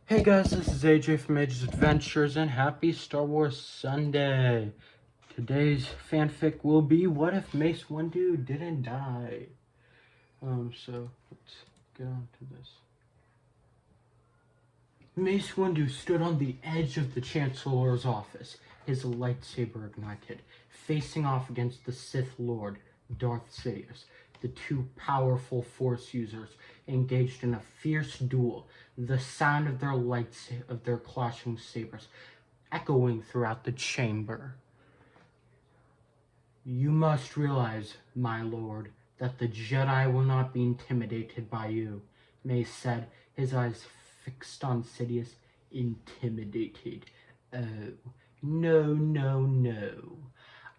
Hey guys, this is AJ from Age's Adventures, and happy Star Wars Sunday. Today's fanfic will be, what if Mace Windu didn't die? So let's get on to this. Mace Windu stood on the edge of the Chancellor's office, his lightsaber ignited, facing off against the Sith Lord, Darth Sidious. The two powerful Force users engaged in a fierce duel, the sound of their clashing sabers echoing throughout the chamber. You must realize, my lord, that the Jedi will not be intimidated by you, Mace said, his eyes fixed on Sidious. Intimidated? Oh, no.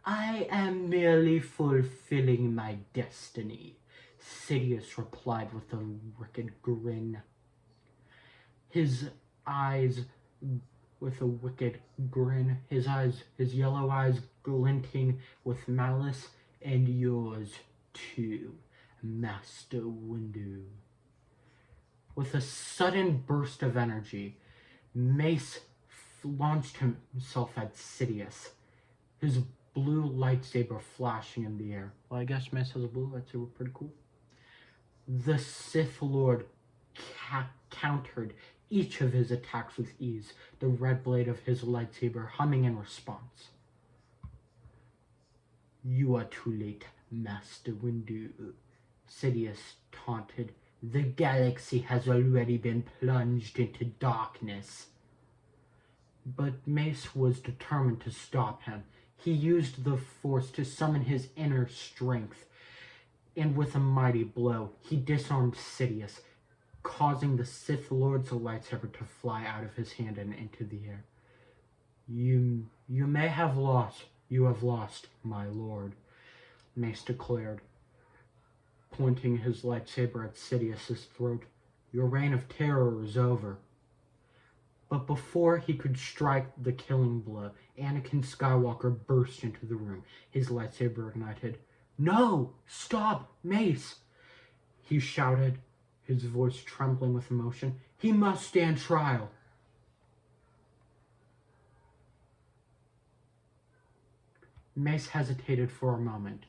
I am merely fulfilling my destiny, Sidious replied with a wicked grin. His yellow eyes glinting with malice. And yours too, Master Windu. With a sudden burst of energy, Mace launched himself at Sidious, his blue lightsaber flashing in the air. Well, I guess Mace has a blue lightsaber, pretty cool. The Sith Lord countered each of his attacks with ease, the red blade of his lightsaber humming in response. You are too late, Master Windu, Sidious taunted. The galaxy has already been plunged into darkness. But Mace was determined to stop him. He used the Force to summon his inner strength, and with a mighty blow, he disarmed Sidious, causing the Sith Lord's lightsaber to fly out of his hand and into the air. You have lost, my lord, Mace declared, pointing his lightsaber at Sidious's throat. Your reign of terror is over. But before he could strike the killing blow, Anakin Skywalker burst into the room, his lightsaber ignited. No! Stop, Mace! He shouted, his voice trembling with emotion. He must stand trial. Mace hesitated for a moment.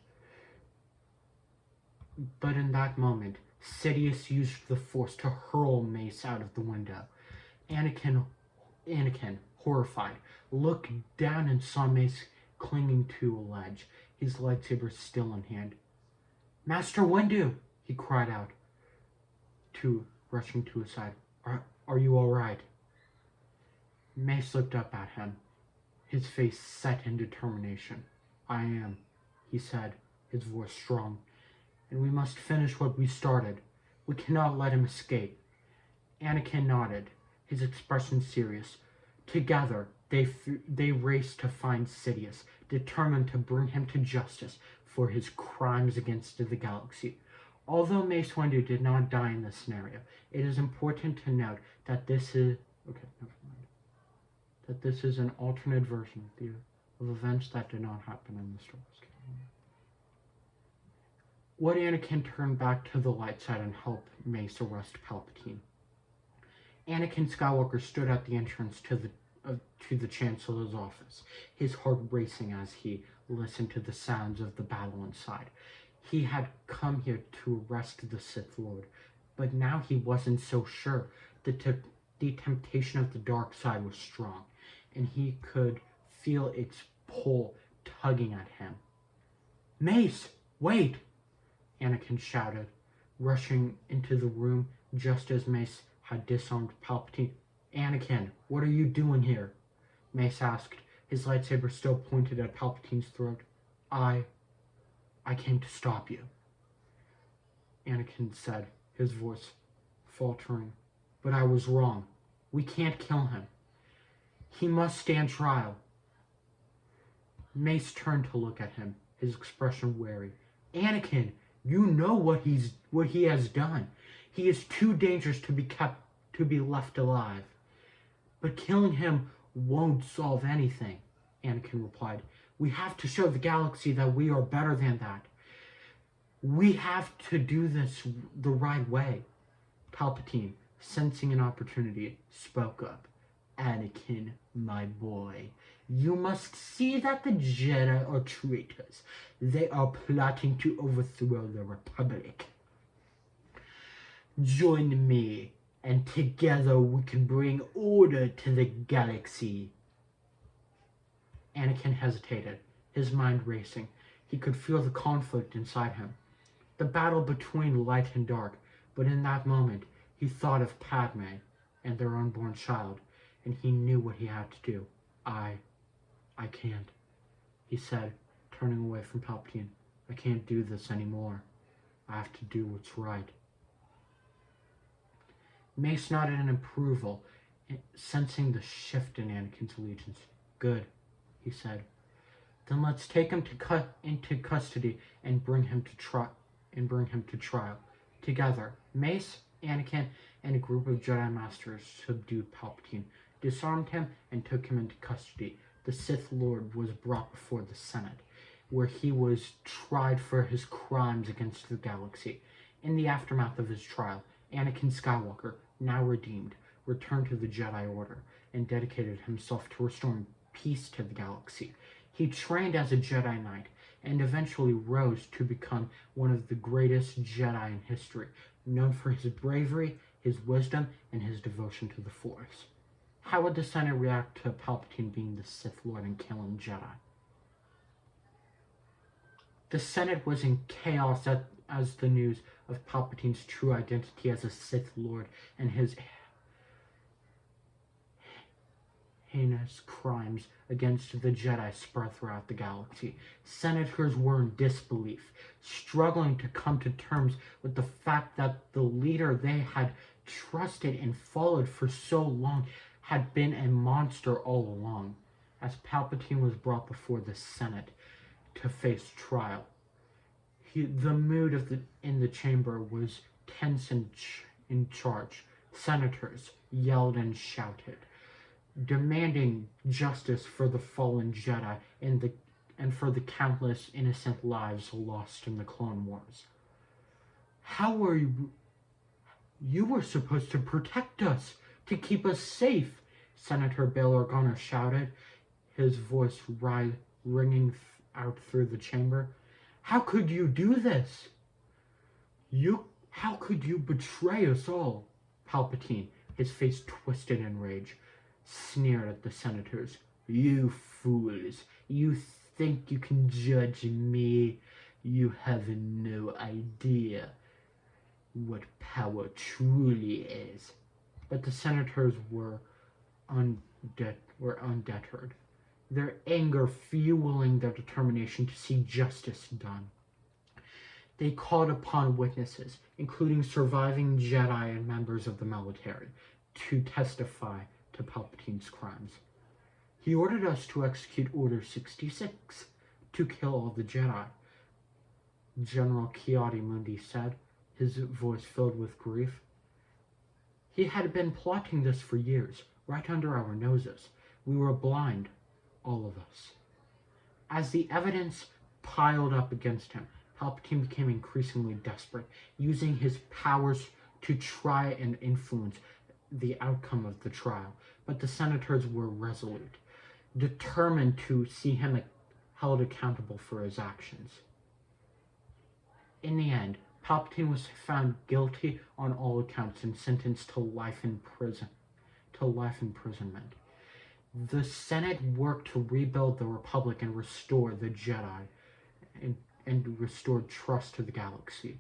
But in that moment, Sidious used the Force to hurl Mace out of the window. Anakin, horrified, looked down and saw Mace clinging to a ledge, his lightsaber still in hand. Master Windu, he cried out, rushing to his side. Are you all right? Mace looked up at him, his face set in determination. I am, he said, his voice strong. And we must finish what we started. We cannot let him escape. Anakin nodded, his expression serious. Together, they raced to find Sidious, determined to bring him to justice for his crimes against the galaxy. Although Mace Windu did not die in this scenario, it is important to note that this is an alternate version of events that did not happen in the Star Wars canon. Would Anakin turn back to the light side and help Mace arrest Palpatine? Anakin Skywalker stood at the entrance to the Chancellor's office, his heart racing as he listened to the sounds of the battle inside. He had come here to arrest the Sith Lord, but now he wasn't so sure. The temptation of the dark side was strong, and he could feel its pull tugging at him. Mace, wait! Anakin shouted, rushing into the room just as Mace had disarmed Palpatine. Anakin, what are you doing here? Mace asked, his lightsaber still pointed at Palpatine's throat. I came to stop you, Anakin said, his voice faltering. But I was wrong. We can't kill him. He must stand trial. Mace turned to look at him, his expression wary. Anakin, you know what he has done. He is too dangerous to be left alive. But killing him won't solve anything, Anakin replied. We have to show the galaxy that we are better than that. We have to do this the right way. Palpatine, sensing an opportunity, spoke up. Anakin, my boy, you must see that the Jedi are traitors. They are plotting to overthrow the Republic. Join me, and together we can bring order to the galaxy. Anakin hesitated, his mind racing. He could feel the conflict inside him, the battle between light and dark, but in that moment he thought of Padme and their unborn child, and he knew what he had to do. I can't, he said, turning away from Palpatine. I can't do this anymore. I have to do what's right. Mace nodded in approval, sensing the shift in Anakin's allegiance. Good, he said. Then let's take him into custody and bring him to trial. Together, Mace, Anakin, and a group of Jedi Masters subdued Palpatine, disarmed him, and took him into custody. The Sith Lord was brought before the Senate, where he was tried for his crimes against the galaxy. In the aftermath of his trial, Anakin Skywalker, now redeemed, returned to the Jedi Order and dedicated himself to restoring peace to the galaxy. He trained as a Jedi Knight and eventually rose to become one of the greatest Jedi in history, known for his bravery, his wisdom, and his devotion to the Force. How would the Senate react to Palpatine being the Sith Lord and killing Jedi? The Senate was in chaos as the news of Palpatine's true identity as a Sith Lord and his heinous crimes against the Jedi spread throughout the galaxy. Senators were in disbelief, struggling to come to terms with the fact that the leader they had trusted and followed for so long had been a monster all along. As Palpatine was brought before the Senate to face trial, the mood in the chamber was tense and in charge. Senators yelled and shouted, demanding justice for the fallen Jedi and for the countless innocent lives lost in the Clone Wars. How were you? You were supposed to protect us, to keep us safe, Senator Bail Organa shouted, his voice ringing out through the chamber. How could you do this? How could you betray us all? Palpatine, his face twisted in rage, sneered at the senators. You fools! You think you can judge me? You have no idea what power truly is. But the senators were undeterred, their anger fueling their determination to see justice done. They called upon witnesses, including surviving Jedi and members of the military, to testify to Palpatine's crimes. He ordered us to execute Order 66, to kill all the Jedi, General Ki-Adi-Mundi said, his voice filled with grief. He had been plotting this for years, right under our noses. We were blind, all of us. As the evidence piled up against him, Palpatine became increasingly desperate, using his powers to try and influence the outcome of the trial. But the senators were resolute, determined to see him held accountable for his actions. In the end, Palpatine was found guilty on all accounts and sentenced to life imprisonment. The Senate worked to rebuild the Republic and restore the Jedi and restored trust to the galaxy,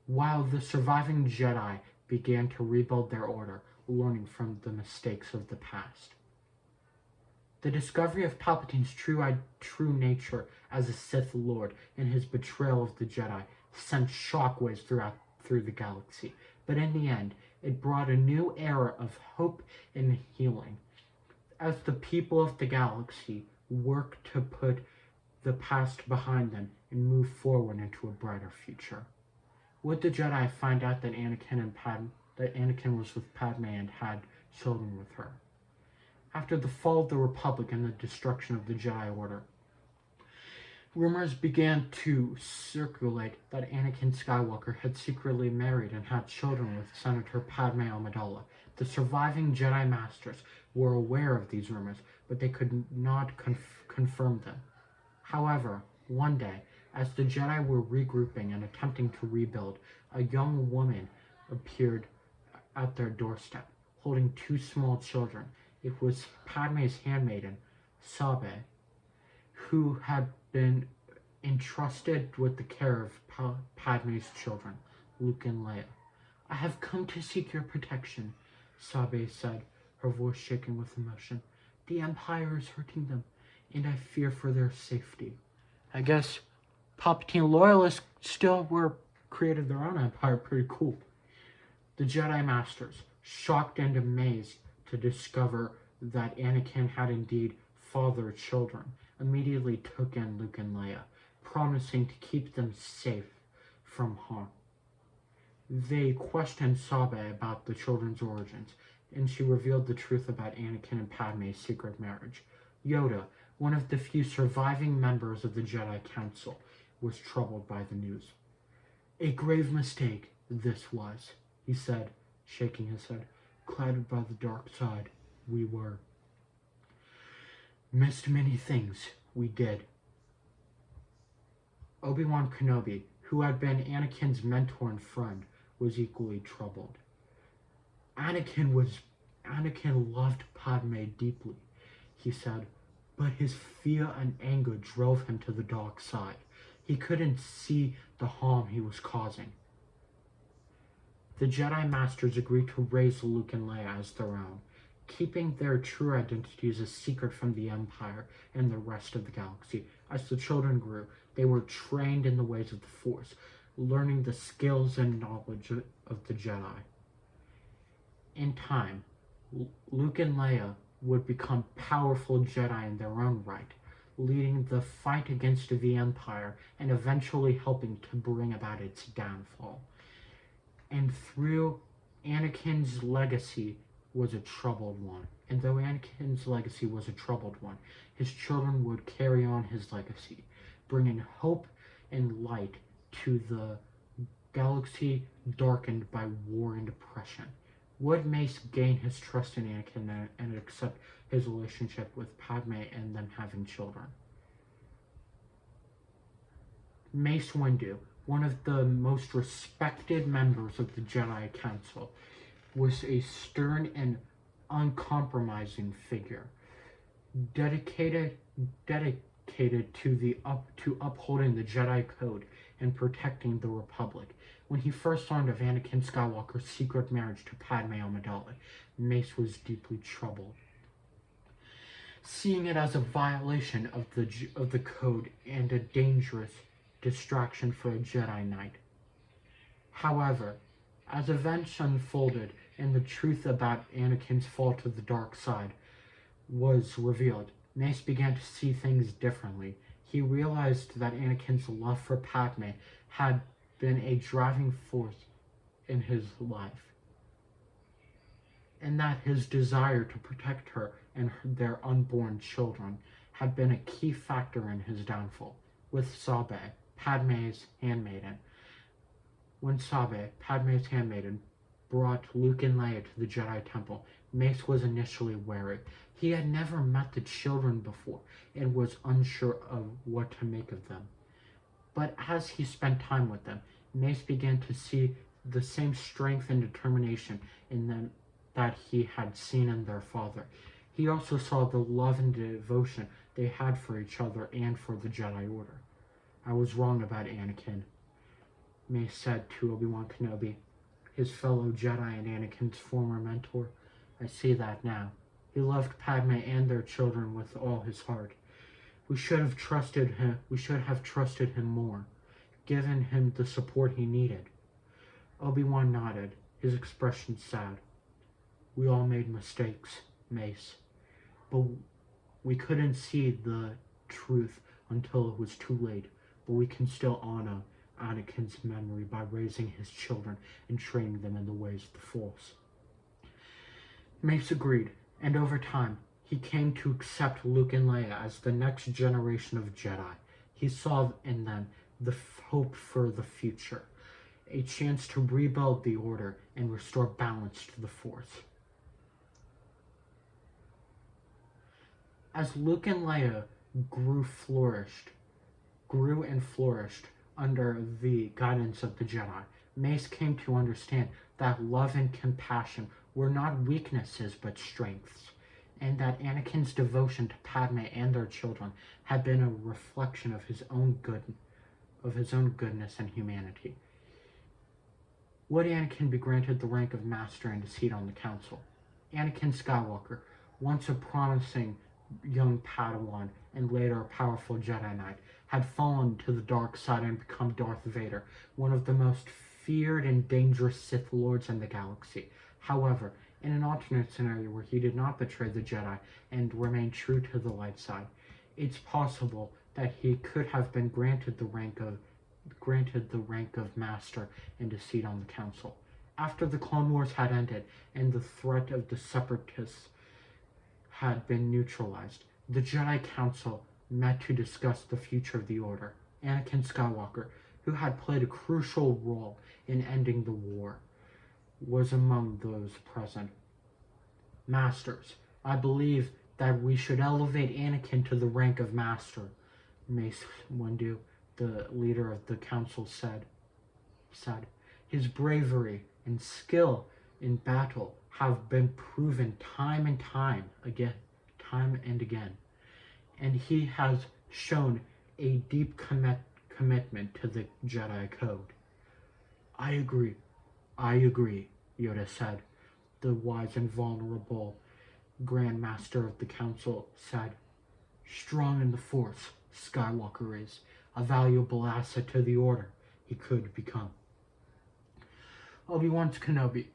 while the surviving Jedi began to rebuild their order, learning from the mistakes of the past. The discovery of Palpatine's true nature as a Sith Lord and his betrayal of the Jedi sent shockwaves through the galaxy, but in the end, it brought a new era of hope and healing, as the people of the galaxy worked to put the past behind them and move forward into a brighter future. Would the Jedi find out that Anakin was with Padme and had children with her? After the fall of the Republic and the destruction of the Jedi Order, Rumors began to circulate that Anakin Skywalker had secretly married and had children with Senator Padme Amidala. The surviving Jedi Masters were aware of these rumors, but they could not confirm them. However, one day, as the Jedi were regrouping and attempting to rebuild, a young woman appeared at their doorstep, holding two small children. It was Padme's handmaiden, Sabe, who had been entrusted with the care of Padme's children, Luke and Leia. "I have come to seek your protection," Sabe said, her voice shaking with emotion. "The Empire is hurting them, and I fear for their safety." I guess Palpatine loyalists still created their own empire. Pretty cool. The Jedi Masters, shocked and amazed to discover that Anakin had indeed fathered children, immediately took in Luke and Leia, promising to keep them safe from harm. They questioned Sabe about the children's origins, and she revealed the truth about Anakin and Padme's secret marriage. Yoda, one of the few surviving members of the Jedi Council, was troubled by the news. "A grave mistake, this was," he said, shaking his head. "Clouded by the dark side, we were. Missed many things, we did." Obi-Wan Kenobi, who had been Anakin's mentor and friend, was equally troubled. Anakin loved Padme deeply, he said, but his fear and anger drove him to the dark side. He couldn't see the harm he was causing. The Jedi Masters agreed to raise Luke and Leia as their own, keeping their true identities a secret from the Empire and the rest of the galaxy. As the children grew, they were trained in the ways of the Force, learning the skills and knowledge of the Jedi. In time, Luke and Leia would become powerful Jedi in their own right, leading the fight against the Empire and eventually helping to bring about its downfall. And through Anakin's legacy was a troubled one. And though Anakin's legacy was a troubled one, his children would carry on his legacy, bringing hope and light to the galaxy darkened by war and oppression. Would Mace gain his trust in Anakin and accept his relationship with Padme and them having children? Mace Windu, one of the most respected members of the Jedi Council, was a stern and uncompromising figure, dedicated to upholding the Jedi Code and protecting the Republic. When he first learned of Anakin Skywalker's secret marriage to Padme Amidala, Mace was deeply troubled, seeing it as a violation of the code and a dangerous distraction for a Jedi Knight. However, as events unfolded and the truth about Anakin's fall to the dark side was revealed, Mace began to see things differently. He realized that Anakin's love for Padme had been a driving force in his life, and that his desire to protect her and their unborn children had been a key factor in his downfall. With Sabe, Padme's handmaiden, when Sabe, Padme's handmaiden, brought Luke and Leia to the Jedi Temple, Mace was initially wary. He had never met the children before and was unsure of what to make of them. But as he spent time with them, Mace began to see the same strength and determination in them that he had seen in their father. He also saw the love and devotion they had for each other and for the Jedi Order. "I was wrong about Anakin," Mace said to Obi-Wan Kenobi, his fellow Jedi and Anakin's former mentor. "I see that now. He loved Padme and their children with all his heart. We should have trusted him more, given him the support he needed." Obi-Wan nodded, his expression sad. "We all made mistakes, Mace, but we couldn't see the truth until it was too late. But we can still honor Anakin's memory by raising his children and training them in the ways of the Force." Mace agreed, and over time, he came to accept Luke and Leia as the next generation of Jedi. He saw in them the hope for the future, a chance to rebuild the Order and restore balance to the Force. As Luke and Leia grew and flourished under the guidance of the Jedi, Mace came to understand that love and compassion were not weaknesses but strengths, and that Anakin's devotion to Padme and their children had been a reflection of his own goodness and humanity. Would Anakin be granted the rank of Master and a seat on the Council? Anakin Skywalker, once a promising young Padawan and later a powerful Jedi Knight, had fallen to the dark side and become Darth Vader, one of the most feared and dangerous Sith Lords in the galaxy. However, in an alternate scenario where he did not betray the Jedi and remain true to the light side, it's possible that he could have been granted the rank of Master and a seat on the Council. After the Clone Wars had ended and the threat of the Separatists had been neutralized, the Jedi Council met to discuss the future of the Order. Anakin Skywalker, who had played a crucial role in ending the war, was among those present. Masters, I believe that we should elevate Anakin to the rank of Master, Mace Windu, the leader of the Council, said. His bravery and skill in battle have been proven time and again, and he has shown a deep commitment to the Jedi Code. I agree, Yoda said. The wise and vulnerable Grand Master of the Council said. Strong in the Force, Skywalker is a valuable asset to the Order. He could become. Obi-Wan Kenobi,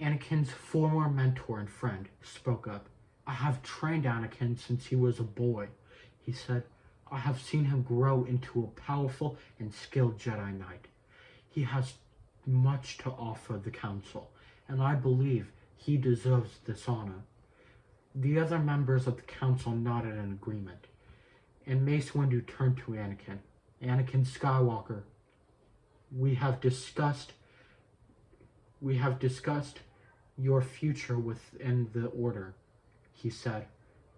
Anakin's former mentor and friend, spoke up. I have trained Anakin since he was a boy, he said. I have seen him grow into a powerful and skilled Jedi Knight. He has much to offer the Council, and I believe he deserves this honor. The other members of the Council nodded in agreement, and Mace Windu turned to Anakin. Anakin Skywalker, we have discussed your future within the Order, he said.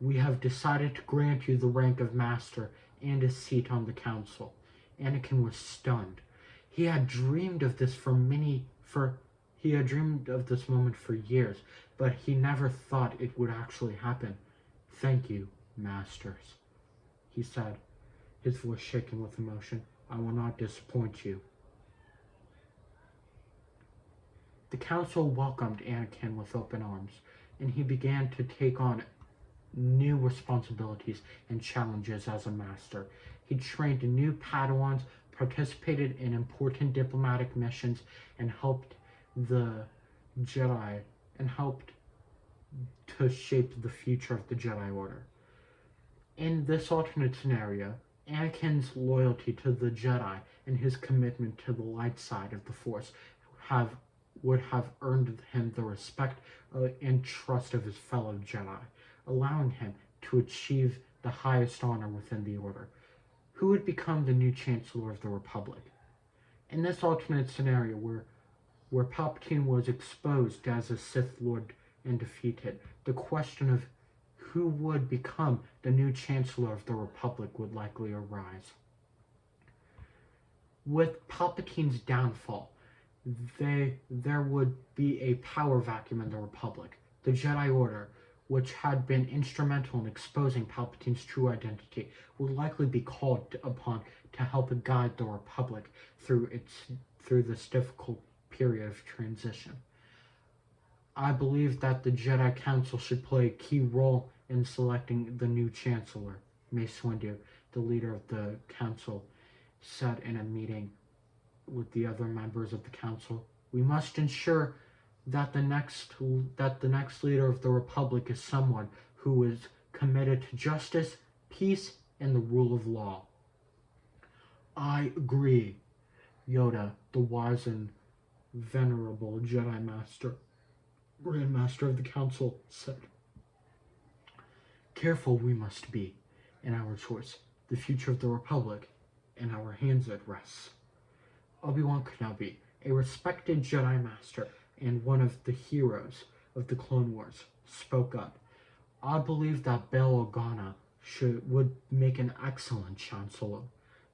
We have decided to grant you the rank of Master and a seat on the Council. Anakin was stunned. He had dreamed of this moment for years, but he never thought it would actually happen. Thank you, Masters, he said, his voice shaking with emotion. I will not disappoint you. The Council welcomed Anakin with open arms, and he began to take on new responsibilities and challenges as a master. He trained new Padawans, participated in important diplomatic missions, and helped to shape the future of the Jedi Order. In this alternate scenario, Anakin's loyalty to the Jedi and his commitment to the light side of the Force would have earned him the respect and trust of his fellow Jedi, allowing him to achieve the highest honor within the Order. Who would become the new Chancellor of the Republic? In this alternate scenario where Palpatine was exposed as a Sith Lord and defeated, the question of who would become the new Chancellor of the Republic would likely arise. With Palpatine's downfall, there would be a power vacuum in the Republic. The Jedi Order, which had been instrumental in exposing Palpatine's true identity, would likely be called upon to help guide the Republic through this difficult period of transition. I believe that the Jedi Council should play a key role in selecting the new Chancellor, Mace Windu, the leader of the Council, said in a meeting with the other members of the Council. We must ensure that the next leader of the Republic is someone who is committed to justice, peace, and the rule of law. I agree, Yoda, the wise and venerable Jedi Master, Grand Master of the Council, said. Careful we must be in our choice. the future of the Republic in our hands it rests. Obi-Wan Kenobi, a respected Jedi Master and one of the heroes of the Clone Wars, spoke up. I believe that Bail Organa would make an excellent Chancellor,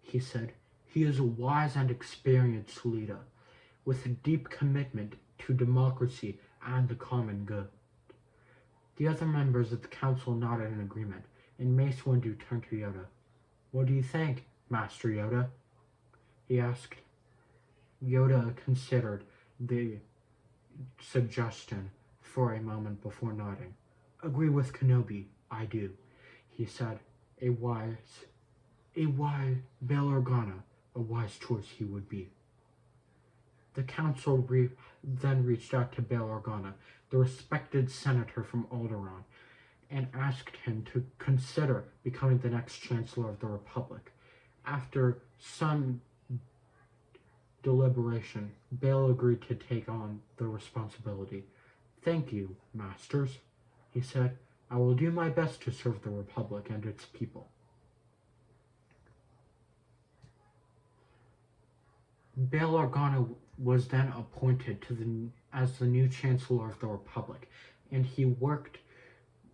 he said. He is a wise and experienced leader, with a deep commitment to democracy and the common good. The other members of the council nodded in agreement, and Mace Windu turned to Yoda. What do you think, Master Yoda? He asked. Yoda considered the suggestion for a moment before nodding. Agree with Kenobi, I do, he said. A wise Bail Organa, a wise choice he would be. The council then reached out to Bail Organa, the respected senator from Alderaan, and asked him to consider becoming the next Chancellor of the Republic. After some deliberation, Bail agreed to take on the responsibility. Thank you, Masters, he said. I will do my best to serve the Republic and its people. Bail Organa was then appointed as the new Chancellor of the Republic, and he worked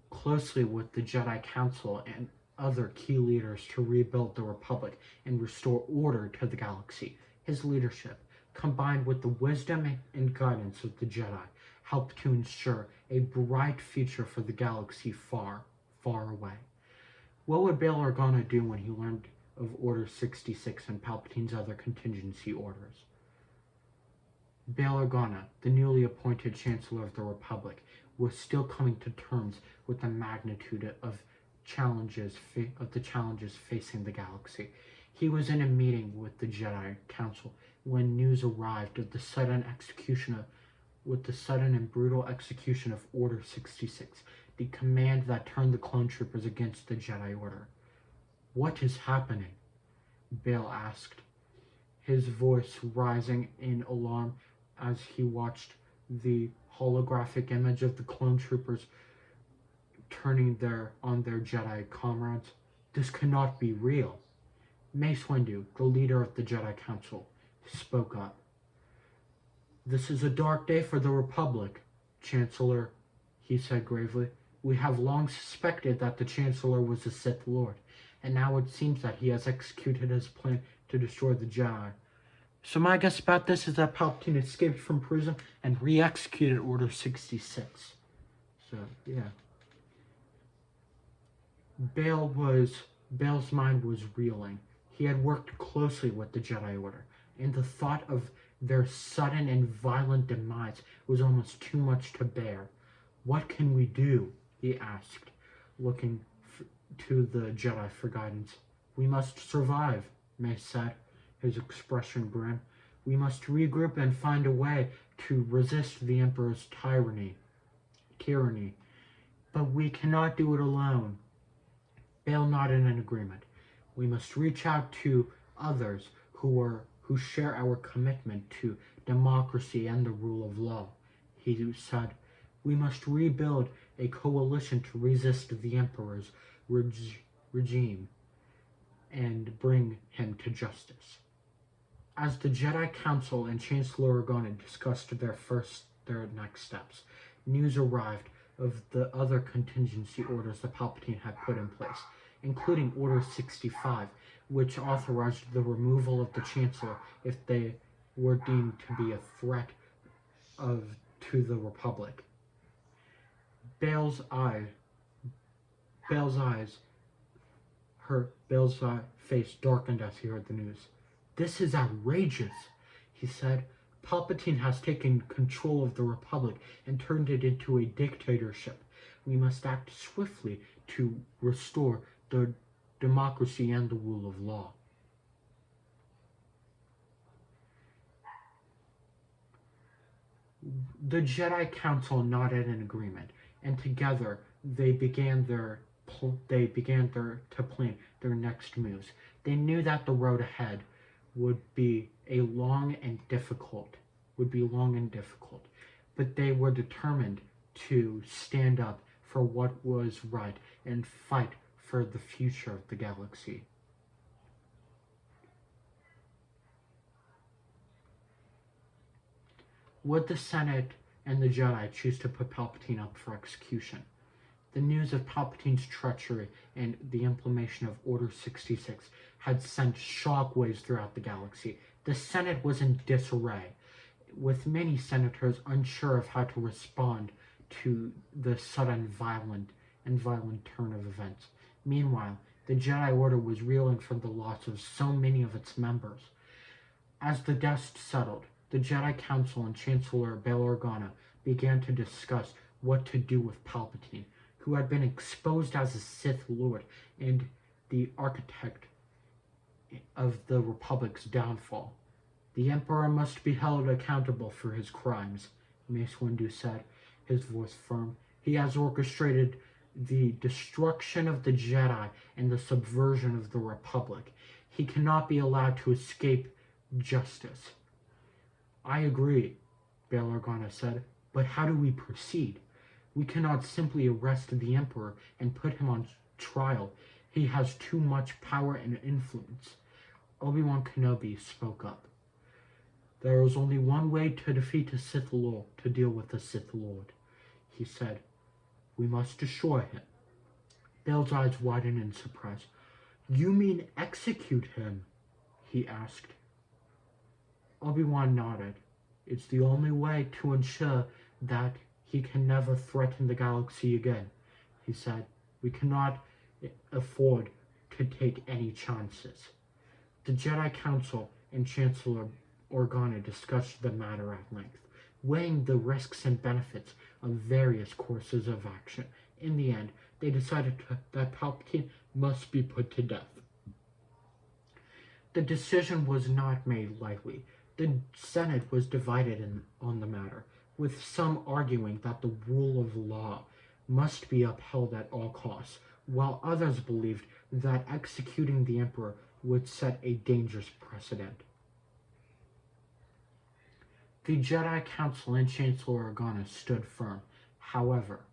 closely with the Jedi Council and other key leaders to rebuild the Republic and restore order to the galaxy. His leadership, combined with the wisdom and guidance of the Jedi, helped to ensure a bright future for the galaxy far, far away. What would Bail Organa do when he learned of Order 66 and Palpatine's other contingency orders? Bail Organa, the newly appointed Chancellor of the Republic, was still coming to terms with the magnitude of the challenges facing the galaxy. He was in a meeting with the Jedi Council when news arrived of the sudden and brutal execution of Order 66, the command that turned the clone troopers against the Jedi Order. What is happening? Bail asked, his voice rising in alarm as he watched the holographic image of the clone troopers turning on their Jedi comrades. This cannot be real. Mace Windu, the leader of the Jedi Council, spoke up. This is a dark day for the Republic, Chancellor, he said gravely. We have long suspected that the Chancellor was a Sith Lord, and now it seems that he has executed his plan to destroy the Jedi. So my guess about this is that Palpatine escaped from prison and re-executed Order 66. So, yeah. Bail's mind was reeling. He had worked closely with the Jedi Order, and the thought of their sudden and violent demise was almost too much to bear. What can we do? He asked, looking to the Jedi for guidance. We must survive, Mace said, his expression grim. We must regroup and find a way to resist the Emperor's tyranny. But we cannot do it alone. Bail nodded in agreement. We must reach out to others who share our commitment to democracy and the rule of law. He said, we must rebuild a coalition to resist the Emperor's regime and bring him to justice. As the Jedi Council and Chancellor Organa discussed their next steps, news arrived of the other contingency orders that Palpatine had put in place, including Order 65, which authorized the removal of the Chancellor if they were deemed to be a threat to the Republic. Bail's face darkened as he heard the news. This is outrageous, he said. Palpatine has taken control of the Republic and turned it into a dictatorship. We must act swiftly to restore the democracy and the rule of law. The Jedi Council nodded in agreement, and together they began to plan their next moves. They knew that the road ahead would be long and difficult, but they were determined to stand up for what was right and fight for the future of the galaxy. Would the Senate and the Jedi choose to put Palpatine up for execution? The news of Palpatine's treachery and the implementation of Order 66 had sent shockwaves throughout the galaxy. The Senate was in disarray, with many senators unsure of how to respond to the sudden violent turn of events. Meanwhile, the Jedi Order was reeling from the loss of so many of its members. As the dust settled, the Jedi Council and Chancellor Bail Organa began to discuss what to do with Palpatine, who had been exposed as a Sith Lord and the architect of the Republic's downfall. The Emperor must be held accountable for his crimes, Mace Windu said, his voice firm. He has orchestrated the destruction of the Jedi and the subversion of the Republic. He cannot be allowed to escape justice. I agree, Bail Organa said, but how do we proceed? We cannot simply arrest the Emperor and put him on trial. He has too much power and influence. Obi-Wan Kenobi spoke up. There is only one way to defeat a Sith Lord, to deal with a Sith Lord, he said. We must destroy him. Bail's eyes widened in surprise. You mean execute him? He asked. Obi-Wan nodded. It's the only way to ensure that he can never threaten the galaxy again, he said. We cannot afford to take any chances. The Jedi Council and Chancellor Organa discussed the matter at length, weighing the risks and benefits of various courses of action. In the end, they decided that Palpatine must be put to death. The decision was not made lightly. The Senate was divided on the matter, with some arguing that the rule of law must be upheld at all costs, while others believed that executing the Emperor would set a dangerous precedent. The Jedi Council and Chancellor Organa stood firm. However,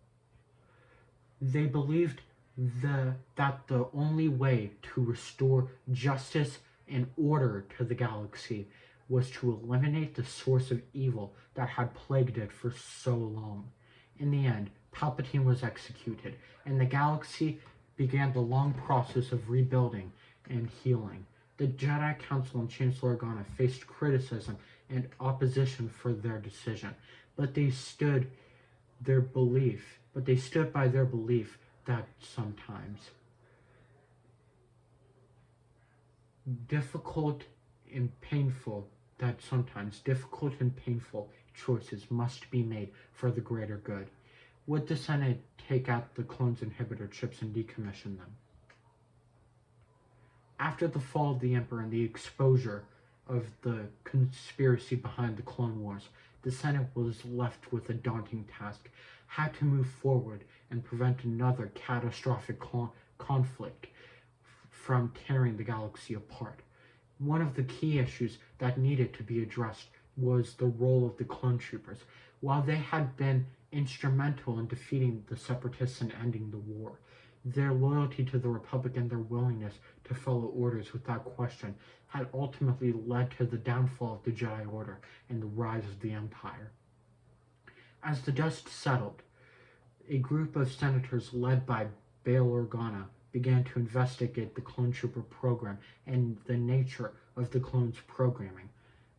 they believed that the only way to restore justice and order to the galaxy was to eliminate the source of evil that had plagued it for so long. In the end, Palpatine was executed, and the galaxy began the long process of rebuilding and healing. The Jedi Council and Chancellor Organa faced criticism and opposition for their decision, but they stood by their belief that sometimes difficult and painful choices must be made for the greater good. Would the Senate take out the clone's inhibitor chips and decommission them? After the fall of the Emperor and the exposure of the conspiracy behind the Clone Wars, the Senate was left with a daunting task: how to move forward and prevent another catastrophic conflict from tearing the galaxy apart. One of the key issues that needed to be addressed was the role of the clone troopers. While they had been instrumental in defeating the Separatists and ending the war, their loyalty to the Republic and their willingness to follow orders without question had ultimately led to the downfall of the Jedi Order and the rise of the Empire. As the dust settled, a group of senators led by Bail Organa began to investigate the clone trooper program and the nature of the clones' programming.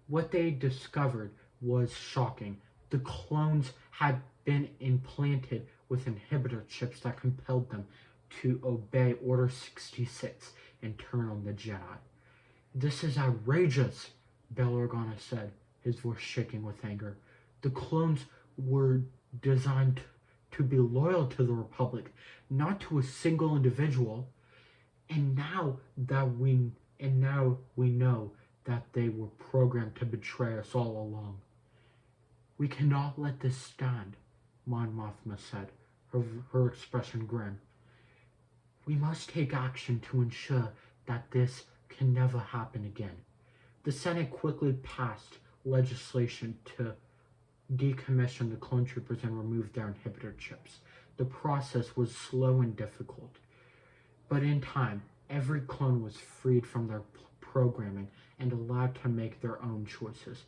What they discovered was shocking. The clones had been implanted with inhibitor chips that compelled them to obey Order 66 and turn on the Jedi. This is outrageous, Bail Organa said, his voice shaking with anger. The clones were designed to be loyal to the Republic, not to a single individual. And now we know that they were programmed to betray us all along. We cannot let this stand, Mon Mothma said, her expression grim. We must take action to ensure that this can never happen again. The Senate quickly passed legislation to decommission the clone troopers and remove their inhibitor chips. The process was slow and difficult, but in time, every clone was freed from their programming and allowed to make their own choices.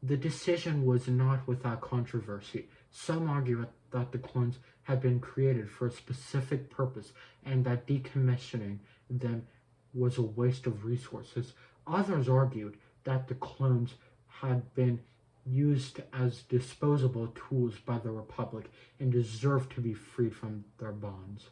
The decision was not without controversy. Some argue that the clones had been created for a specific purpose and that decommissioning them was a waste of resources. Others argued that the clones had been used as disposable tools by the Republic and deserved to be freed from their bonds.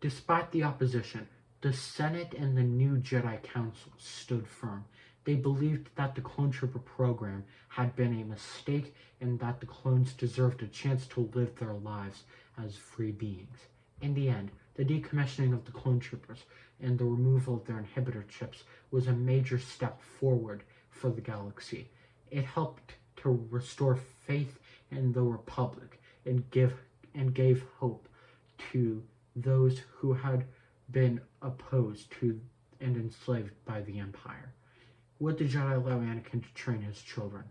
Despite the opposition, the Senate and the new Jedi Council stood firm. They believed that the clone trooper program had been a mistake and that the clones deserved a chance to live their lives as free beings. In the end, the decommissioning of the clone troopers and the removal of their inhibitor chips was a major step forward for the galaxy. It helped to restore faith in the Republic and gave hope to those who had been opposed to and enslaved by the Empire. Would the Jedi allow Anakin to train his children?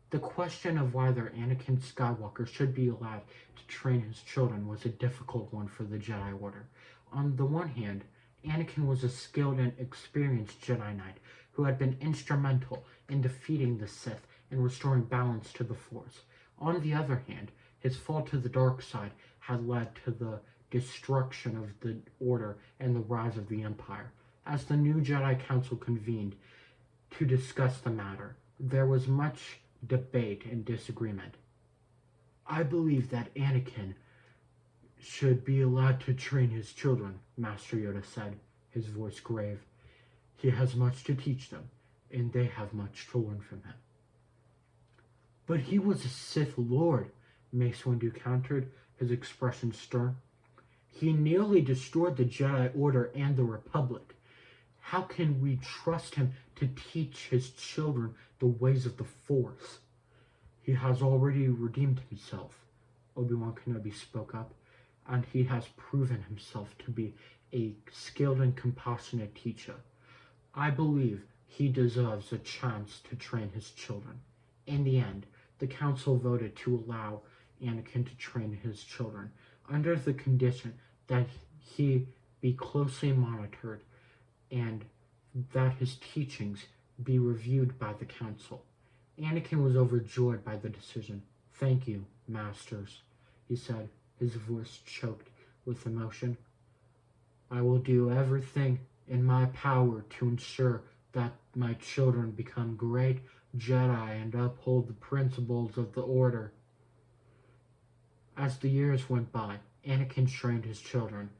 The question of whether Anakin Skywalker should be allowed to train his children was a difficult one for the Jedi Order. On the one hand, Anakin was a skilled and experienced Jedi Knight who had been instrumental in defeating the Sith and restoring balance to the Force. On the other hand, his fall to the dark side had led to the destruction of the Order and the rise of the Empire. As the new Jedi Council convened to discuss the matter, there was much debate and disagreement. "I believe that Anakin should be allowed to train his children," Master Yoda said, his voice grave. "He has much to teach them, and they have much to learn from him." "But he was a Sith Lord," Mace Windu countered, his expression stern. "He nearly destroyed the Jedi Order and the Republic. How can we trust him to teach his children the ways of the Force?" "He has already redeemed himself," Obi-Wan Kenobi spoke up, "and he has proven himself to be a skilled and compassionate teacher. I believe he deserves a chance to train his children." In the end, the Council voted to allow Anakin to train his children, under the condition that he be closely monitored and that his teachings be reviewed by the Council. Anakin was overjoyed by the decision. "Thank you, Masters," he said, his voice choked with emotion. "I will do everything in my power to ensure that my children become great Jedi and uphold the principles of the Order." As the years went by, Anakin trained his children,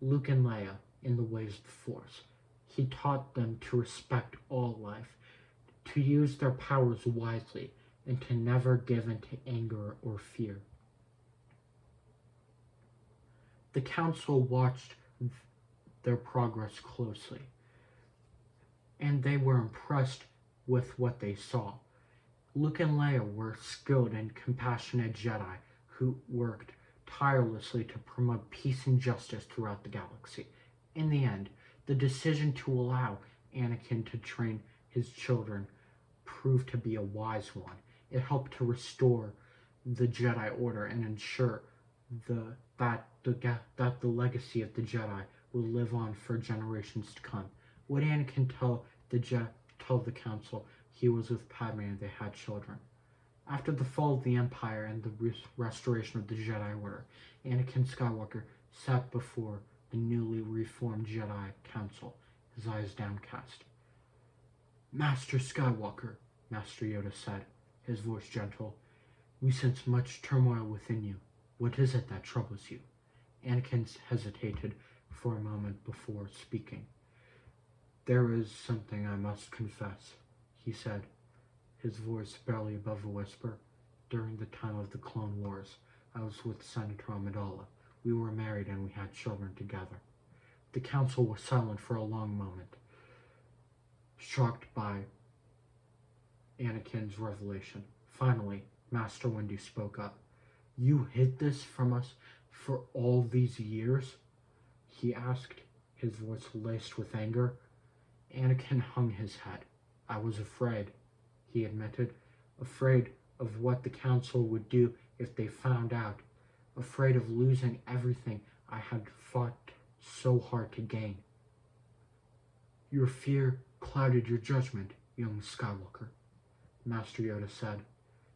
Luke and Leia, in the ways of the Force. He taught them to respect all life, to use their powers wisely, and to never give in to anger or fear. The Council watched their progress closely, and they were impressed with what they saw. Luke and Leia were skilled and compassionate Jedi who worked tirelessly to promote peace and justice throughout the galaxy. In the end, the decision to allow Anakin to train his children proved to be a wise one. It helped to restore the Jedi Order and ensure that the legacy of the Jedi will live on for generations to come. Would Anakin tell the Council he was with Padme and they had children? After the fall of the Empire and the restoration of the Jedi Order, Anakin Skywalker sat before the newly reformed Jedi Council, his eyes downcast. "Master Skywalker," Master Yoda said, his voice gentle, "we sense much turmoil within you. What is it that troubles you?" Anakin hesitated for a moment before speaking. "There is something I must confess," he said, his voice barely above a whisper. "During the time of the Clone Wars, I was with Senator Amidala. We were married and we had children together." The Council was silent for a long moment, shocked by Anakin's revelation. Finally, Master Windu spoke up. "You hid this from us for all these years?" he asked, his voice laced with anger. Anakin hung his head. "I was afraid," he admitted, "afraid of what the Council would do if they found out, afraid of losing everything I had fought so hard to gain." "Your fear clouded your judgment," young Skywalker," Master Yoda said,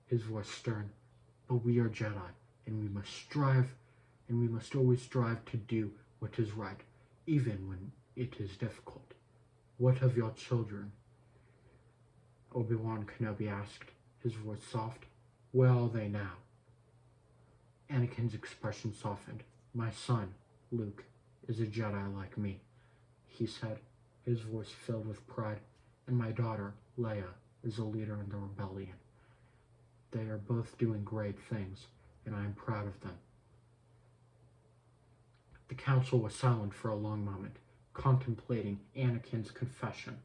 his voice stern. "But we are Jedi, and we must always strive to do what is right, even when it is difficult. What of your children?" Obi-Wan Kenobi asked, his voice soft. "Where are they now?" Anakin's expression softened. "My son, Luke, is a Jedi like me," he said, his voice filled with pride. "And my daughter, Leia, is a leader in the rebellion. They are both doing great things, and I am proud of them." The council was silent for a long moment, contemplating Anakin's confession.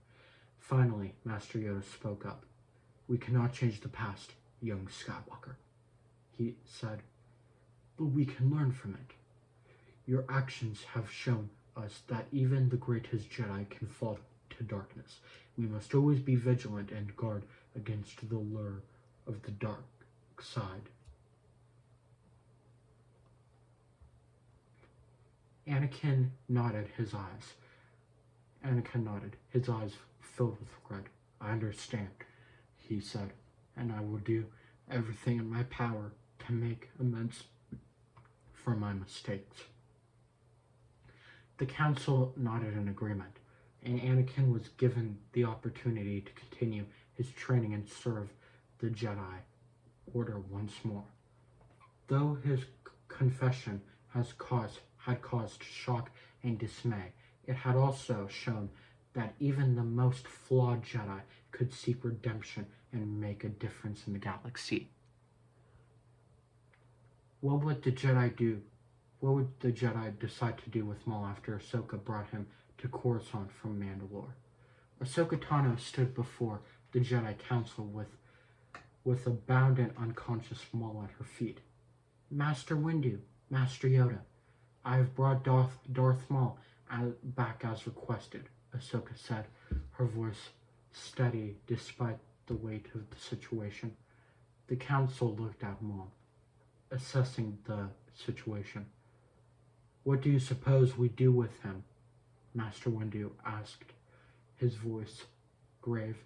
Finally, Master Yoda spoke up. "We cannot change the past, young Skywalker," he said, "but we can learn from it. Your actions have shown us that even the greatest Jedi can fall to darkness. We must always be vigilant and guard against the lure of the dark side." Anakin nodded, his eyes filled with regret. "I understand," he said, "and I will do everything in my power to make amends for my mistakes." The council nodded in agreement, and Anakin was given the opportunity to continue his training and serve the Jedi Order once more. Though his confession had caused shock and dismay, it had also shown that even the most flawed Jedi could seek redemption and make a difference in the galaxy. What would the Jedi do? What would the Jedi decide to do with Maul after Ahsoka brought him to Coruscant from Mandalore? Ahsoka Tano stood before the Jedi Council with a bound and unconscious Maul at her feet. "Master Windu, Master Yoda, I have brought Darth Maul back as requested," Ahsoka said, her voice steady despite the weight of the situation. The council looked at Maul, assessing the situation. "What do you suppose we do with him?" Master Windu asked, his voice grave.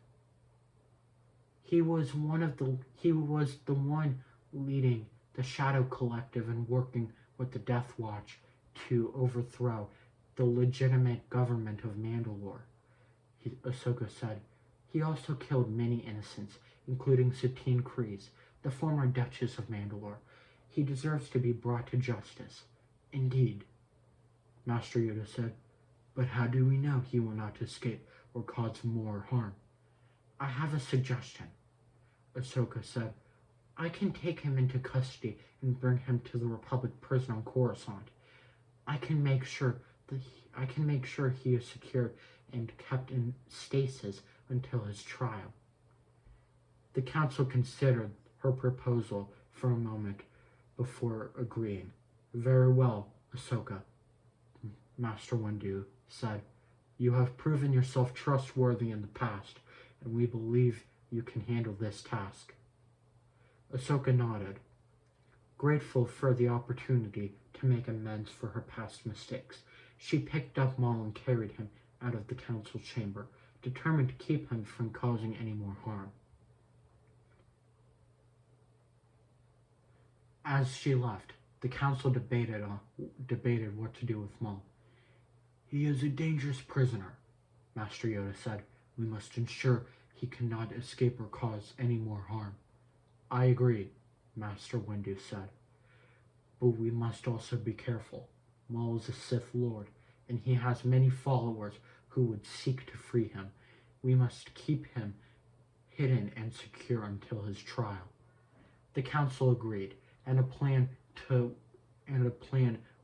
He was the one leading the Shadow Collective and working with the Death Watch to overthrow the legitimate government of Mandalore," Ahsoka said. "He also killed many innocents, including Satine Kryze, the former Duchess of Mandalore. He deserves to be brought to justice." "Indeed," Master Yoda said. "But how do we know he will not escape or cause more harm?" "I have a suggestion," Ahsoka said. "I can take him into custody and bring him to the Republic prison on Coruscant. I can make sure he is secured and kept in stasis until his trial." The council considered her proposal for a moment before agreeing. "Very well, Ahsoka," Master Windu said. "You have proven yourself trustworthy in the past, and we believe you can handle this task." Ahsoka nodded, grateful for the opportunity to make amends for her past mistakes. She picked up Maul and carried him out of the council chamber, determined to keep him from causing any more harm. As she left, the council debated what to do with Maul. "He is a dangerous prisoner," Master Yoda said. "We must ensure he cannot escape or cause any more harm." "I agree," Master Windu said. "But we must also be careful. Maul is a Sith Lord, and he has many followers who would seek to free him. We must keep him hidden and secure until his trial." The council agreed, and a plan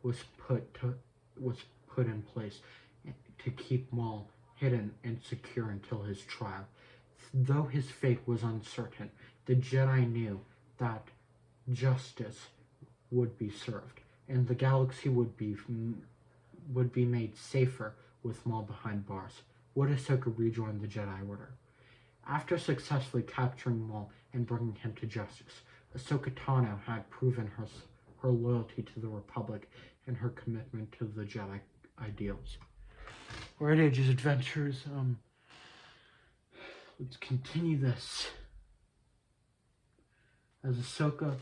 was put in place to keep Maul hidden and secure until his trial. Though his fate was uncertain, the Jedi knew that justice would be served, and the galaxy would be made safer with Maul behind bars. Would Ahsoka rejoin the Jedi Order? After successfully capturing Maul and bringing him to justice, Ahsoka Tano had proven her loyalty to the Republic and her commitment to the Jedi ideals. Alright, Ages Adventures, let's continue this. As Ahsoka,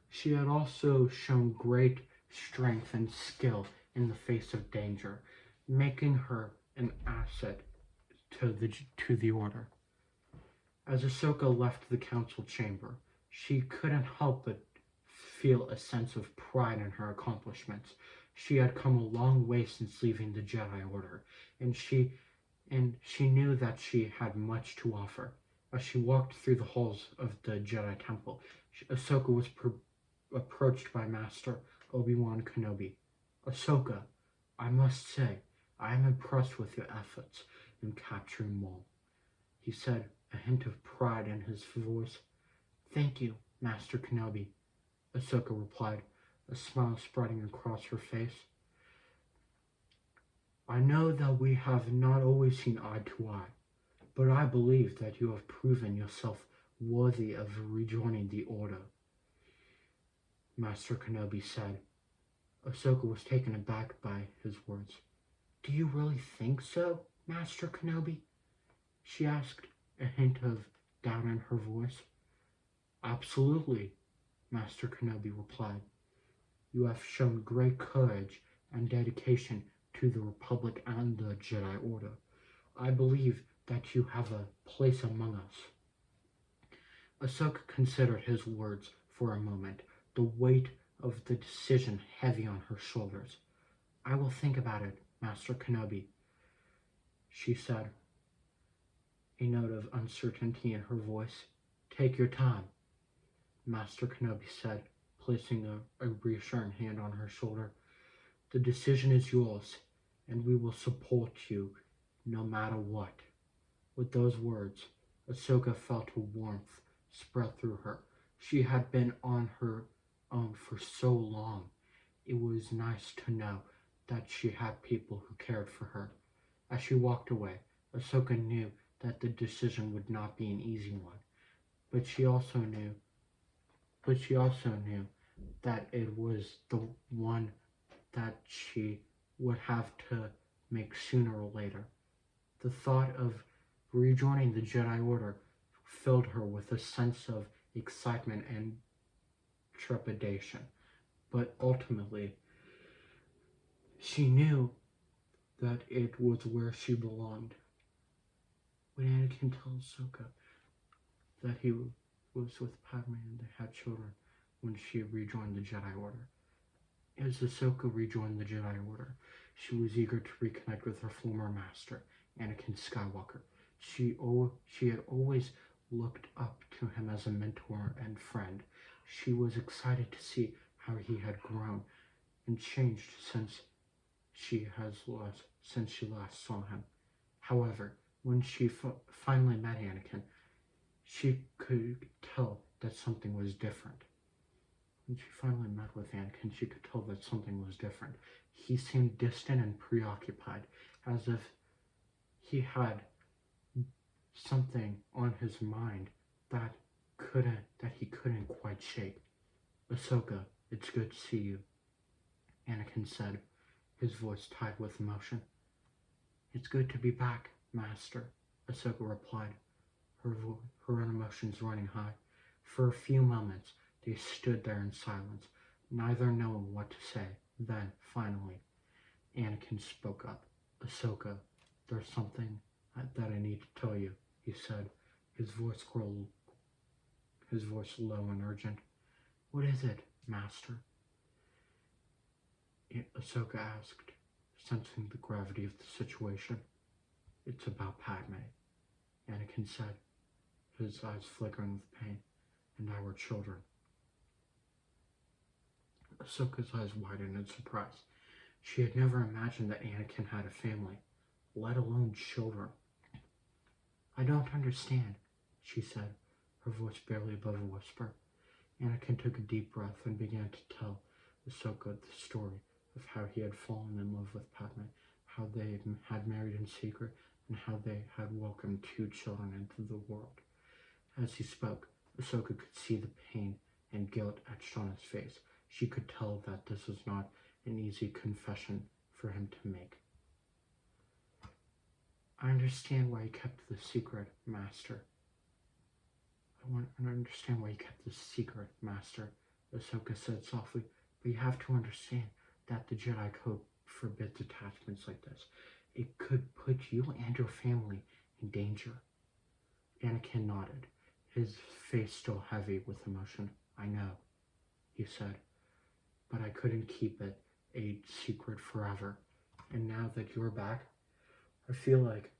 she had also shown great strength and skill in the face of danger, making her an asset to the Order. As Ahsoka left the council chamber, she couldn't help but feel a sense of pride in her accomplishments. She had come a long way since leaving the Jedi Order, and she knew that she had much to offer. As she walked through the halls of the Jedi Temple, Ahsoka was approached by Master Obi-Wan Kenobi. "Ahsoka, I must say, I am impressed with your efforts in capturing Maul," he said, a hint of pride in his voice. "Thank you, Master Kenobi," Ahsoka replied, a smile spreading across her face. "I know that we have not always seen eye to eye, but I believe that you have proven yourself worthy of rejoining the Order," Master Kenobi said. Ahsoka was taken aback by his words. "Do you really think so, Master Kenobi?" she asked, a hint of doubt in her voice. "Absolutely," Master Kenobi replied. "You have shown great courage and dedication to the Republic and the Jedi Order. I believe that you have a place among us." Ahsoka considered his words for a moment, the weight of the decision heavy on her shoulders. "I will think about it, Master Kenobi," she said, a note of uncertainty in her voice. "Take your time," Master Kenobi said, placing a reassuring hand on her shoulder. "The decision is yours, and we will support you no matter what." With those words, Ahsoka felt a warmth spread through her. She had been on her own for so long. It was nice to know that she had people who cared for her. As she walked away, Ahsoka knew that the decision would not be an easy one, but she also knew that it was the one that she would have to make sooner or later. The thought of rejoining the Jedi Order filled her with a sense of excitement and trepidation, but ultimately she knew that it was where she belonged. When Anakin told Ahsoka that he was with Padme and they had children when she rejoined the Jedi Order. As Ahsoka rejoined the Jedi Order, she was eager to reconnect with her former master, Anakin Skywalker. She had always looked up to him as a mentor and friend. She was excited to see how he had grown and changed since she last saw him. However, when she finally met Anakin, she could tell that something was different. When she finally met with Anakin, she could tell that something was different. He seemed distant and preoccupied, as if he had something on his mind that he couldn't quite shake. "Ahsoka, it's good to see you," Anakin said, his voice tied with emotion. "It's good to be back, Master," Ahsoka replied, her emotions running high. For a few moments, they stood there in silence, neither knowing what to say. Then, finally, Anakin spoke up. "Ahsoka, there's something that I need to tell you," he said, his voice low and urgent. "What is it, Master?" Ahsoka asked, sensing the gravity of the situation. "It's about Padme," Anakin said, his eyes flickering with pain, "and our children." Ahsoka's eyes widened in surprise. She had never imagined that Anakin had a family, let alone children. "I don't understand," she said, her voice barely above a whisper. Anakin took a deep breath and began to tell Ahsoka the story of how he had fallen in love with Padme, how they had married in secret, and how they had welcomed 2 children into the world. As he spoke, Ahsoka could see the pain and guilt etched on his face. She could tell that this was not an easy confession for him to make. I understand why you kept the secret, Master. I want to understand why you kept the secret, Master, Ahsoka said softly. But you have to understand that the Jedi Code forbids attachments like this. It could put you and your family in danger. Anakin nodded, his face still heavy with emotion. I know, he said, but I couldn't keep it a secret forever. And now that you're back, I feel like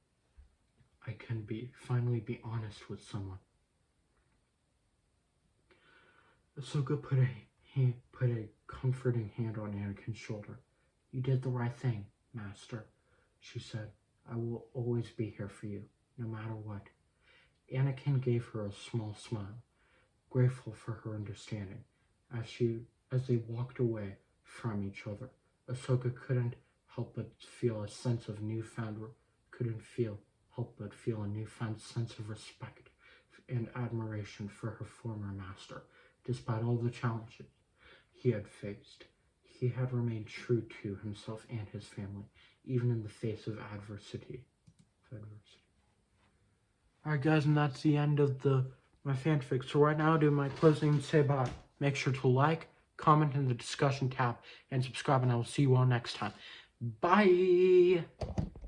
I can finally be honest with someone. Ahsoka put a comforting hand on Anakin's shoulder. You did the right thing, Master, she said. I will always be here for you, no matter what. Anakin gave her a small smile, grateful for her understanding. As they walked away from each other, Ahsoka couldn't help but feel a sense of newfound sense of respect and admiration for her former master. Despite all the challenges he had faced, he had remained true to himself and his family, even in the face of adversity. Alright guys, and that's the end of my fanfic. So right now I'll do my closing and say bye. Make sure to like, comment in the discussion tab, and subscribe, and I will see you all next time. Bye!